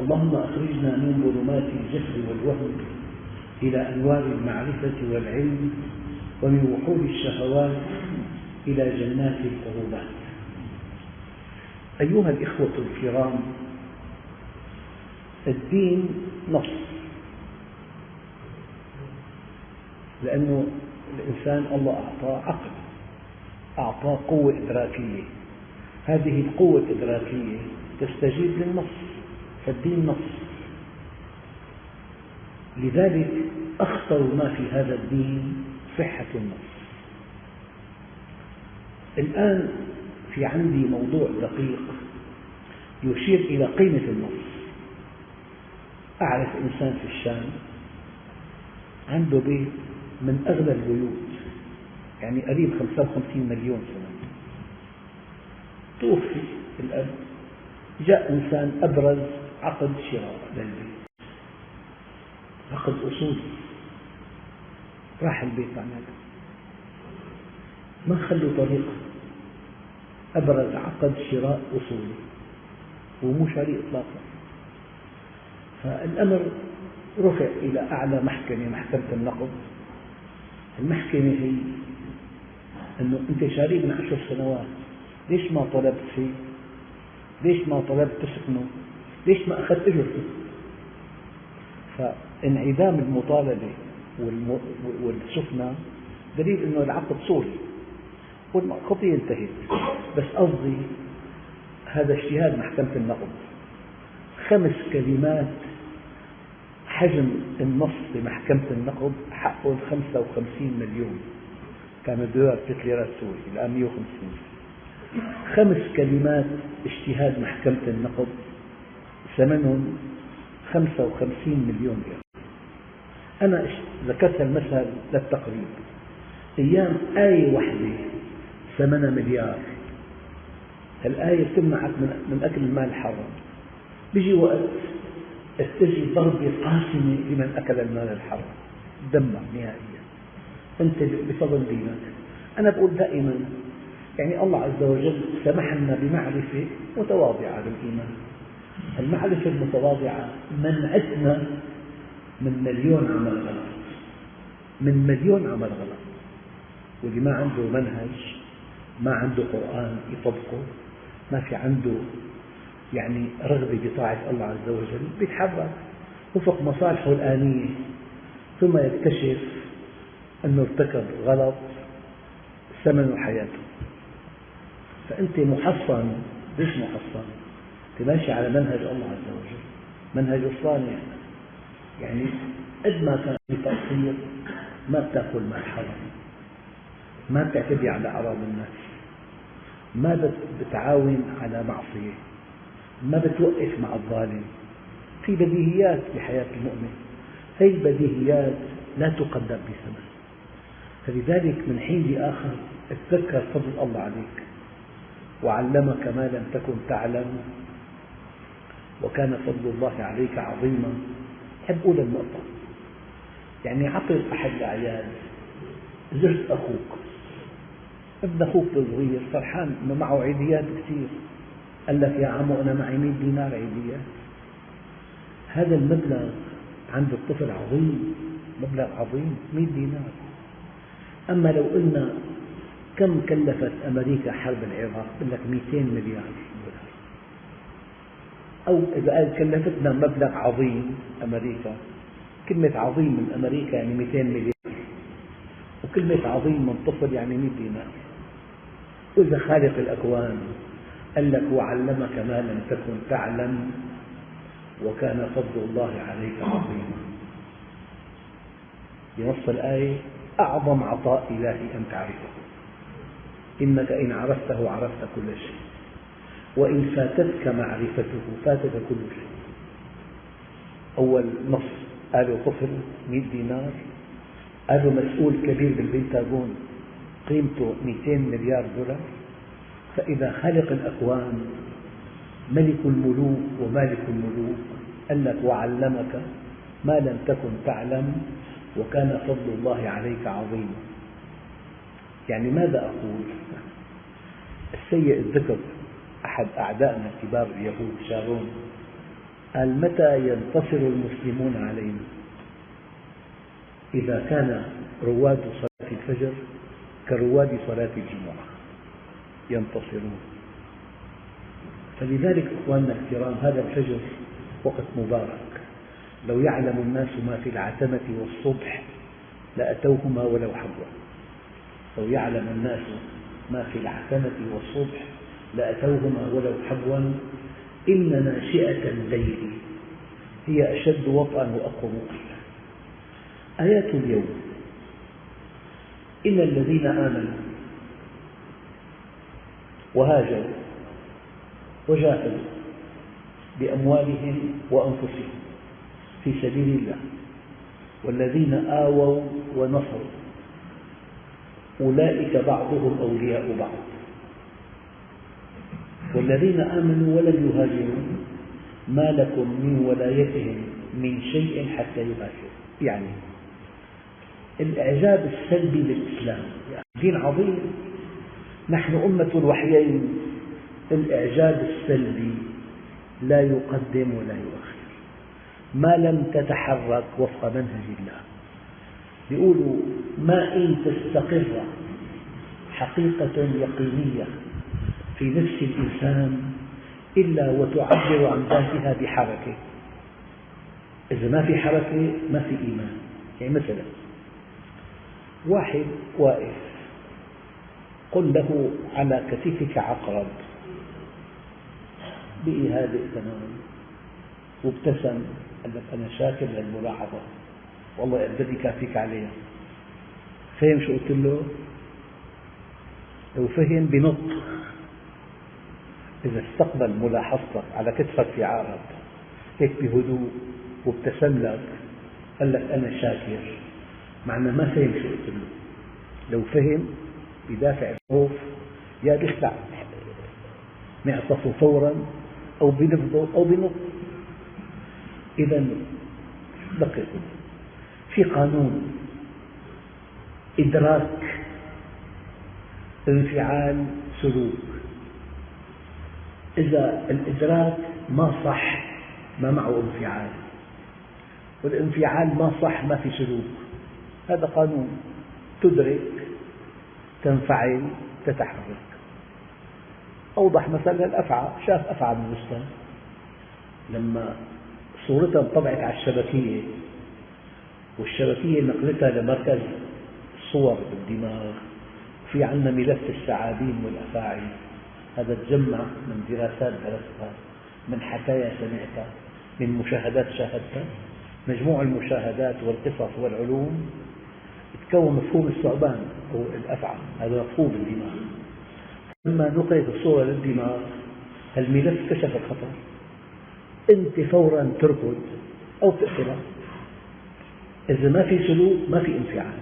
اللهم أخرجنا من ظلمات الجهل والوهم إلى أنوار المعرفة والعلم، ومن وحول الشهوات إلى جنات القربات. أيها الإخوة الكرام، الدين نص، لأنه الإنسان الله أعطاه عقل، أعطاه قوة إدراكية، هذه القوة الإدراكية تستجيب للنص، فالدين نص. لذلك أخطر ما في هذا الدين صحة النص. الآن في عندي موضوع دقيق يشير إلى قيمة النص. أعرف إنسان في الشام عنده بيت من أغلى البيوت، يعني قريب 55 مليون سنة. توفي الأب، جاء إنسان أبرز عقد شراء للبيت، عقد أصولي. راح البيت معناته ما خلوا طريقة، أبرز عقد شراء أصولي ومو شاري إطلاقا. فالأمر رفع إلى أعلى محكمة، محكمة النقض. المحكمة هي أنه أنت شاري من 10 سنوات، ليش ما طلبت فيه؟ ليش ما طلبت تسكنه؟ ليش ما أخذت أجرته؟ فانعدام المطالبة والسكنة دليل أنه العقد صوري والقضية انتهت. بس قصدي هذا اجتهاد محكمة النقض. 5 كلمات حجم النص بمحكمة النقض حقه 55 مليون، كان الدولار 3 ليرات سوري، الآن 150. 5 كلمات اجتهاد محكمة النقض ثمنهم 55 مليون ليرة. أنا ذكرت المثل للتقريب. أيام آية واحدة ثمنها مليار. الآية تمنعك من أكل المال الحرام. بيجي وقت تجي ضربة قاسمة لمن أكل المال الحرام، دمر نهائيا. أنت بفضل دينك. أنا بقول دائما يعني الله عز وجل سمح لنا بمعرفة متواضعة بالإيمان. المعرفة المتواضعة منعتنا من مليون عمل غلط، من مليون عمل غلط. واللي ما عنده منهج، ما عنده قرآن يطبقه، ما في عنده يعني رغبة بطاعة الله عز وجل، بيتحرك وفق مصالحه الآنية، ثم يكتشف أنه ارتكب غلط ثمن حياته. فأنت محصن. ليش محصن؟ أنت ماشي على منهج الله عز وجل، منهج الصانع. يعني قد ما كان في تقصير ما بتأكل مال حرام، ما بتعتدي على أعراض الناس، ما بتعاون على معصية، ما بتوقف مع الظالم. في بديهيات بحياة المؤمن، هذه البديهيات لا تقدر بثمن. فلذلك من حين لآخر اتذكر فضل الله عليك، وعلمك ما لم تكن تعلم، وكان فضل الله عليك عظيما. أحب أقول النقطة، يعني عقل أحد الأعياد، زرت أخوك، ابن أخوك الصغير فرحان أنه معه عيديات كثير، قال لك يا عمو أنا معي 100 دينار عيديات. هذا المبلغ عند الطفل عظيم، مبلغ عظيم، 100 دينار. أما لو قلنا كم كلفت أمريكا حرب العراق، يقول لك 200 مليار دولار. أو إذا قال كلفتنا مبلغ عظيم أمريكا، كلمة عظيم من أمريكا يعني 200 مليار، وكلمة عظيم من طفل يعني 100 دينار. وإذا خالق الأكوان قال لك وعلمك ما لم تكن تعلم، وكان فضل الله عليك عظيما. بنص الآية أعظم عطاء إلهي أن تعرفه، إنك إن عرفته عرفت كل شيء، وإن فاتتك معرفته فاتك كل شيء. أول نص قالوا طفل 100 دينار، قالوا مسؤول كبير بالبنتاغون قيمته 200 مليار دولار. فإذا خالق الأكوان ملك الملوك ومالك الملوك قال لك وعلمك ما لم تكن تعلم، وكان فضل الله عليك عظيما. يعني ماذا أقول؟ السيء الذكر أحد أعدائنا كبار اليهود شارون قال متى ينتصر المسلمون علينا؟ إذا كان رواد صلاة الفجر كرواد صلاة الجمعة ينتصرون. فلذلك أخواننا الكرام هذا الفجر وقت مبارك، لو يعلم الناس ما في العتمة والصبح لأتوهما ولو حبوا. لو يعلم الناس ما في العتمة والصبح لأتوهما ولو حبوا. إن ناشئة الليل هي أشد وطئا وأقوم قيلا. آيات اليوم: إن الذين آمنوا وهاجروا وجاهدوا بأموالهم وأنفسهم في سبيل الله والذين آووا ونصروا أولئك بعضهم أولياء بعض والذين آمنوا ولم يهاجروا ما لكم من ولايتهم من شيء حتى يهاجروا. يعني الإعجاب السلبي بالإسلام دين عظيم، نحن أمة الوحيين. الإعجاب السلبي لا يقدم ولا يؤخر ما لم تتحرك وفق منهج الله. يقولوا ما إن تستقر حقيقة يقينية في نفس الإنسان إلا وتعبر عن ذاتها بحركة. إذا ما في حركة ما في إيمان. يعني مثلا واحد واقف قل له على كتفك عقرب، بقي هادئ تمام وابتسم، قال لك أنا شاكر للملاحظة والله بدي كافيك عليها. فهم شو قلت له؟ لو فهم بنط. إذا استقبل ملاحظتك على كتفك في عقرب هيك بهدوء وابتسم لك قال لك أنا شاكر، معنى ما فهم شو قلت له. لو فهم بدافع الخوف يا بيخلع معطفه فورا أو بنفضه أو بنط. إذا دقق، في قانون إدراك انفعال سلوك. إذا الإدراك ما صح ما معه انفعال، والانفعال ما صح ما في سلوك. هذا قانون، تدرك تنفعل تتحرك. أوضح مثل الأفعى، شاف أفعى بالبستان لما صورتها انطبعت على الشبكية والشبكية نقلتها لمركز الصور بالدماغ، في عندنا ملف الثعابين والأفاعي، هذا تجمع من دراسات درستها، من حكايا سمعتها، من مشاهدات شاهدتها. مجموع المشاهدات والقصص والعلوم تكون مفهوم الثعبان أو الأفعى، هذا مفهوم بالدماغ. لما نقلت الصورة للدماغ الملف كشف الخطر، أنت فورا تركض أو تقتله. إذا ما في سلوك ما في انفعال،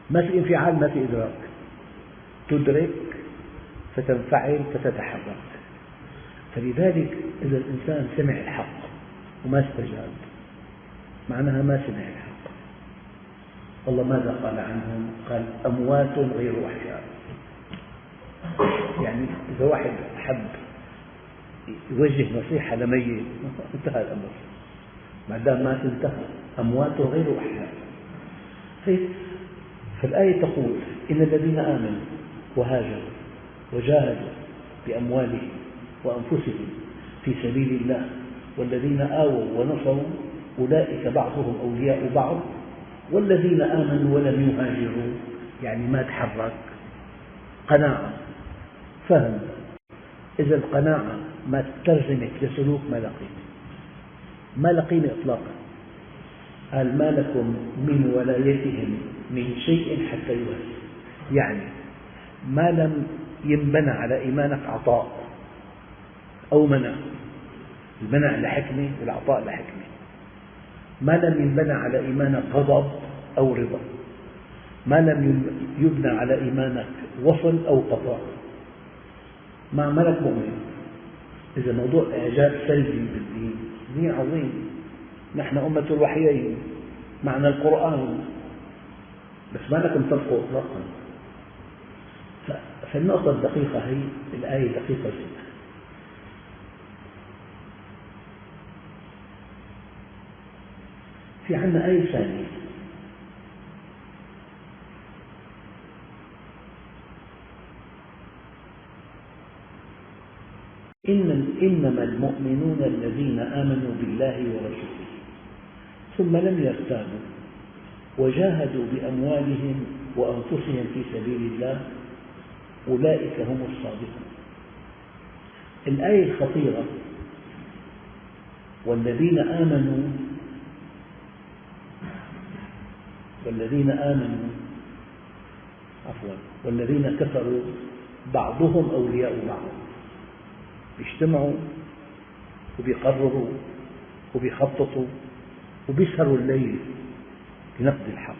ما في انفعال ما في إدراك. تدرك فتنفعل فتتحرك. فلذلك إذا الإنسان سمع الحق وما استجاب معناها ما سمع الحق. الله ماذا قال عنهم؟ قال أموات غير أحياء. يعني إذا واحد حب يوجه نصيحة لميت انتهى الأمر، ما دام مات انتهى. أموات غير أحياء. فالآية تقول إن الذين آمنوا وهاجروا وجاهدوا بأموالهم وأنفسهم في سبيل الله والذين آووا ونصروا أولئك بعضهم أولياء بعض والذين آمنوا ولم يهاجروا يعني ما تحرك. قناعة، فهم. إذا القناعة ما ترجمت لسلوك ما لا قيمة، ما لا قيمة إطلاقا. قال ما لكم من ولايتهم من شيء حتى يهاجروا، يعني ما لم ينبنى على إيمانك عطاء أو منع. المنع لحكمة والعطاء لحكمة. ما لم ينبنى على إيمانك غضب أو رضا. ما لم يبنى على إيمانك وصل أو قطع. مع ملك مؤمن. إذا موضوع إعجاب سلبي بالدين دين عظيم، نحن أمة الوحيين، معنى القرآن، بس ما لكم تبقوا إطلاقا. فالنقطة الدقيقة هي الآية دقيقة جدا. في عندنا آية ثانية: إنما المؤمنون الذين آمنوا بالله ورسوله ثم لم يرتابوا وجاهدوا بأموالهم وأنفسهم في سبيل الله أولئك هم الصادقون. الآية الخطيرة: والذين كفروا بعضهم أولياء بعض، بيجتمعوا وبيقرروا وبيخططوا وبيسهروا الليل لنقد الحق.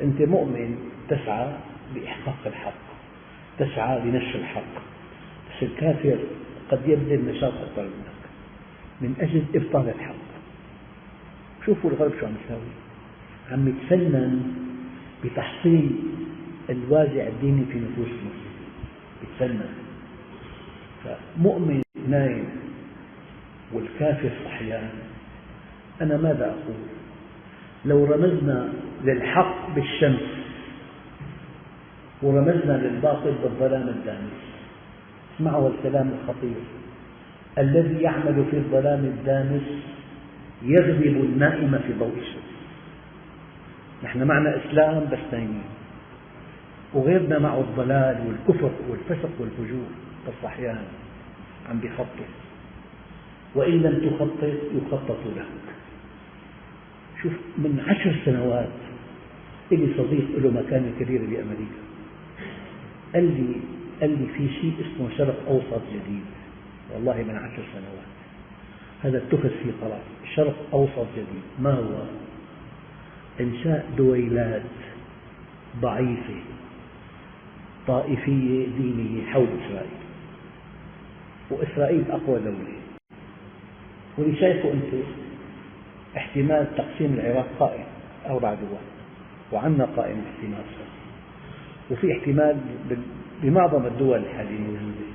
أنت مؤمن تسعى لإحقاق الحق، تسعى لنشر الحق، بس الكافر قد يبذل نشاط أكثر منك من أجل إبطال الحق. شوفوا الغرب شو عم يساوي، عم يتفنن بتحصيل الوازع الديني في نفوس المسلمين، يتفنن. فمؤمن نايم والكافر صحيان. أنا ماذا أقول؟ لو رمزنا للحق بالشمس ورمزنا للباطل بالظلام الدامس، اسمعوا الكلام الخطير: الذي يعمل في الظلام الدامس يغلب النائم في ضوء الشمس. نحن معنا إسلام بس نايمين، وغيرنا معه الضلال والكفر والفسق والفجور والصحيان عم بيخطط، وإن لم تخطط يخطط لك. شوف، من 10 سنوات لي صديق له مكانة كبيرة بأمريكا، قال لي في شيء اسمه شرق أوسط جديد. والله من 10 سنوات هذا اتخذ فيه قرار، شرق أوسط جديد. ما هو؟ إنشاء دويلات ضعيفة طائفية دينية حول إسرائيل، وإسرائيل أقوى دولة. واللي شايفه أنت احتمال تقسيم العراق قائم 4 دول، وعندنا قائم احتمال صغير، وفي احتمال بمعظم الدول الحالية موجودة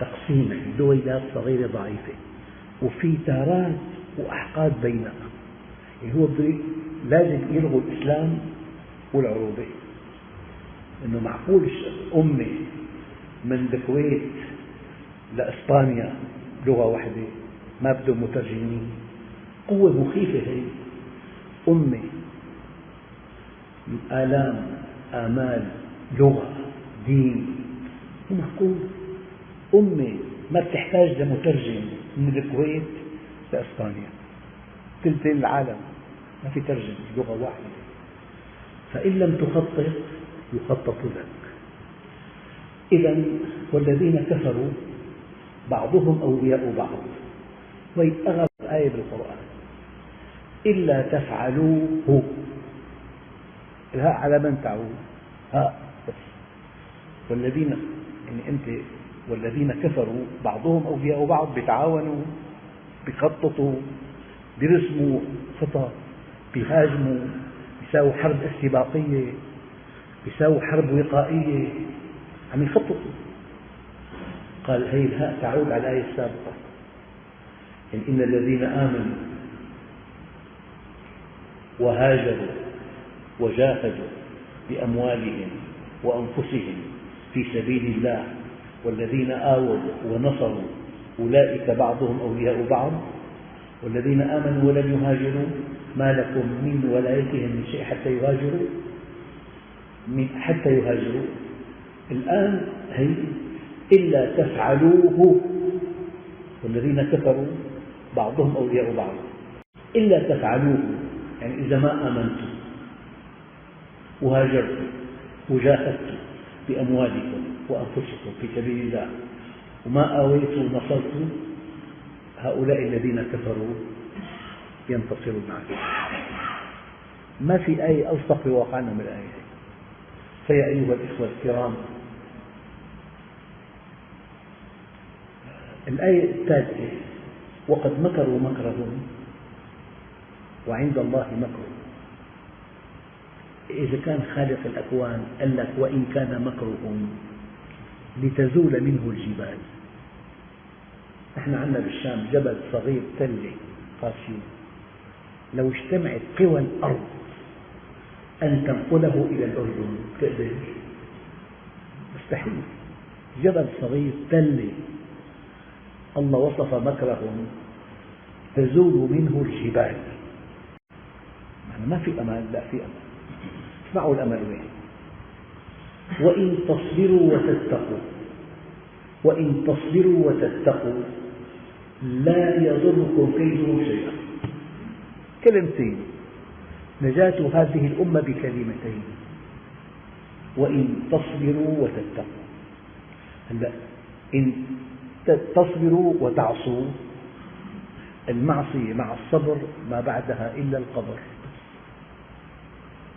تقسيم دويلات صغيرة ضعيفة، وفي تارات وأحقاد بينها. يعني هو لازم يلغوا الإسلام والعروبة، إنه معقول أمة من الكويت لإسبانيا لغة واحدة ما بدهم مترجمين؟ قوة مخيفة هي. أمة آلام، آمال، لغة، دين، مو معقول. أمة ما بتحتاج لمترجم من الكويت لإسبانيا، ثلثين العالم ما في ترجمة، لغة واحدة. فإن لم تخطط يخطط لك. إذا والذين كفروا بعضهم أولياء بعض، وهي أغلب آية بالقرآن. إلا تفعلوه، الهاء على من تعود؟ هاء بس. والذين والذين كفروا بعضهم أولياء بعض، بيتعاونوا، بيخططوا، بيرسموا خطط، بيهاجموا، بيساووا حرب استباقية، بيساووا حرب وقائية، عم يخططوا. قال هي الهاء تعود على الآية السابقة: إن الذين آمنوا وهاجروا وجاهدوا بأموالهم وأنفسهم في سبيل الله والذين آووا ونصروا أولئك بعضهم أولياء بعض والذين آمنوا ولم يهاجروا ما لكم من ولايتهم من شيء حتى يهاجروا. الآن هي إلا تفعلوه، والذين كفروا بعضهم أولياء بعض. إلا تفعلوه يعني إذا ما آمنتم وهاجرتم وجاهدتم بأموالكم وأنفسكم في سبيل الله وما آويتم ونصرتم، هؤلاء الذين كفروا ينتصرون معكم. ما في آية أوثق في واقعنا من الآية. فيا أيها الإخوة الكرام، الآية الثالثة: وقد مكروا مكرهم وعند الله مكرهم. إذا كان خالق الأكوان قال لك وإن كان مكرهم لتزول منه الجبال. نحن عندنا بالشام جبل صغير تلة قاسية، لو اجتمعت قوى الأرض أن تنقله إلى الأردن تقدر؟ مستحيل. جبل صغير تلة الله وصف مكرهم تزول منه الجبال. يعني ما في أمل، لا في أمل. اسمعوا الأمل وين. وإن تصبروا وتتقوا لا يضركم كيدهم شيئا. كلمتين، نجاة هذه الأمة بكلمتين: وإن تصبروا وتتقوا. هلا إن تصبروا وتعصوا، المعصية مع الصبر ما بعدها إلا القبر،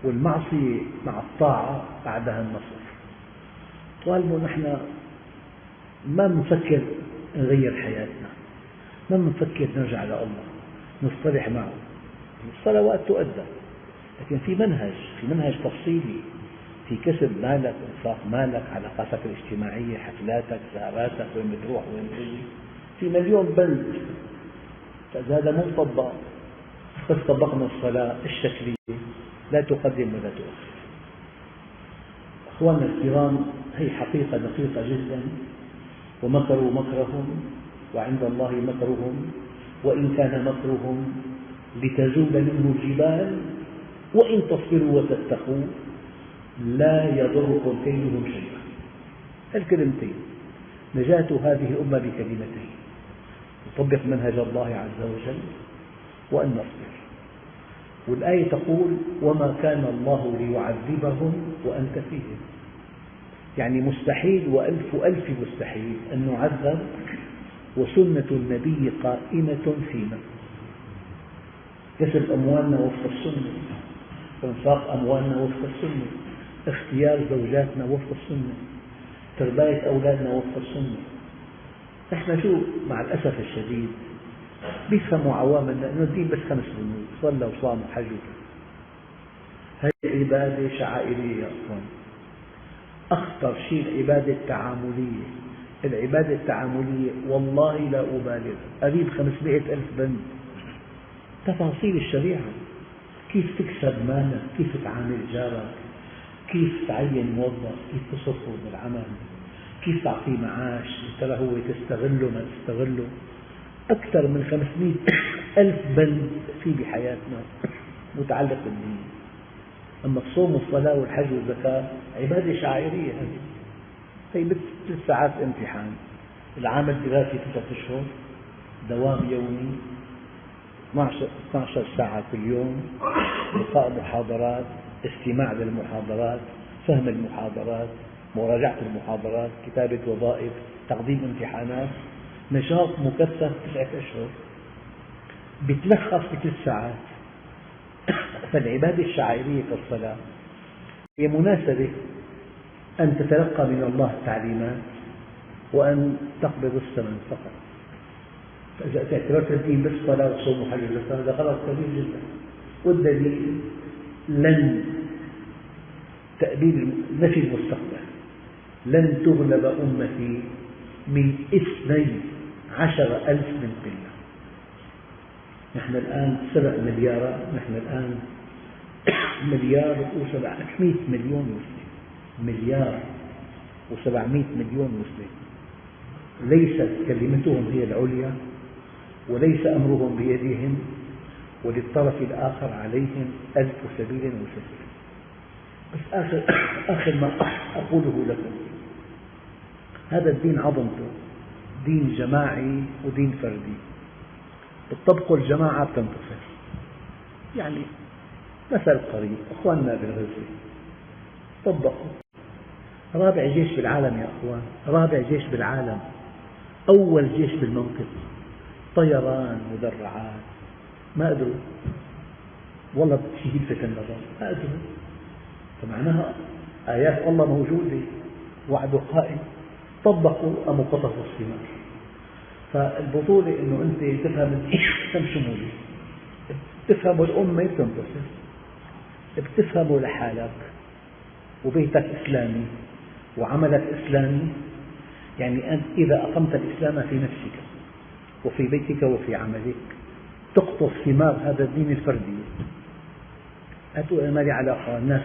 والمعصية مع الطاعة بعدها النصر. طالما نحن ما نفكر نغير حياتنا، ما نفكر نرجع لله نصطلح معه. الصلوات تؤدى، لكن في منهج تفصيلي، في كسب مالك، إنفاق مالك، علاقاتك الاجتماعية، حفلاتك، زياراتك، وين بتروح وين بتجي، في مليون بند. فإذا هذا مو مطبق، بس طبقنا الصلاة الشكلية لا تقدم ولا تؤخر. أخواننا الكرام، هي حقيقة دقيقة جدا. ومكروا مكرهم وعند الله مكرهم وإن كان مكرهم لتزول منه الجبال وإن تصبروا وتتقوا لا يضركم كيدهم شيئا. الكلمتين، نجاة هذه الأمة بكلمتين: نطبق منهج الله عز وجل وأن نصبر. والآية تقول: وما كان الله ليعذبهم وأنت فيهم. يعني مستحيل وألف ألف مستحيل أن نعذب وسنة النبي قائمة فينا. كسب أموالنا وفق السنة، إنفاق أموالنا وفق السنة، اختيار زوجاتنا وفق السنة، تربية أولادنا وفق السنة. نحن شو مع الأسف الشديد بيفهموا عوامنا أنه الدين بس 5 بنود: صلى وصام وحج. هذه عبادة شعائرية يا أخوان. أخطر شيء العبادة التعاملية. العبادة التعاملية والله لا أبالغ قريب 500,000 بند. تفاصيل الشريعة، كيف تكسب مالك، كيف تعامل جارك، كيف تعين موظف، كيف تصرفه بالعمل، كيف تعطيه معاش، ترى هو تستغله ما تستغله. أكثر من 500,000 بند في بحياتنا متعلق بالدين. أما الصوم والصلاة والحج والزكاة عبادة شعائرية. هي مثل 3 ساعات امتحان. العام الدراسي 3 أشهر، دوام يومي 12 ساعة كل يوم، لقاء محاضرات، استماع للمحاضرات، فهم المحاضرات، مراجعة المحاضرات، كتابة وظائف، تقديم امتحانات، نشاط مكثف 9 أشهر بتلخص ب3 ساعات. فالعبادة الشعائرية كالصلاة هي مناسبة أن تتلقى من الله التعليمات وأن تقبض الثمن فقط. فإذا اعتبرت الدين بس صلاة وصوم وحج وزكاة هذا غلط كبير جدا. والدليل تأبيد نفي المستقبل: لن تغلب أمتي من 12,000 من قلة. نحن الآن 7 مليارات، نحن الآن 1,700 مليون مسلم، 1,700 مليون مسلم. ليست كلمتهم هي العليا، وليس أمرهم بيدهم، وللطرف الآخر عليهم 1000 سبيل وسبيل. بس آخر ما أقوله لكم، هذا الدين عظمته دين جماعي ودين فردي. بتطبقوا الجماعة بتنتصر. يعني مثل قريب، أخواننا بالغزة طبقوا. رابع جيش بالعالم يا أخوان، رابع جيش بالعالم، أول جيش بالموقف، طيران، مدرعات، ما قدروا. والله شيء يلفت النظر، ما قدروا. فمعناها آيات الله موجودة، وعده قائم. طبقوا أم قطفوا الثمار. فالبطولة أنه أنت تفهم الإسلام شمولي، تفهم الأمة تنتصر، بتفهمه لحالك وبيتك إسلامي وعملك إسلامي. يعني أنت إذا أقمت الإسلام في نفسك وفي بيتك وفي عملك تقطف ثمار هذا الدين الفردي. هتقول أنا ما لي علاقة، الناس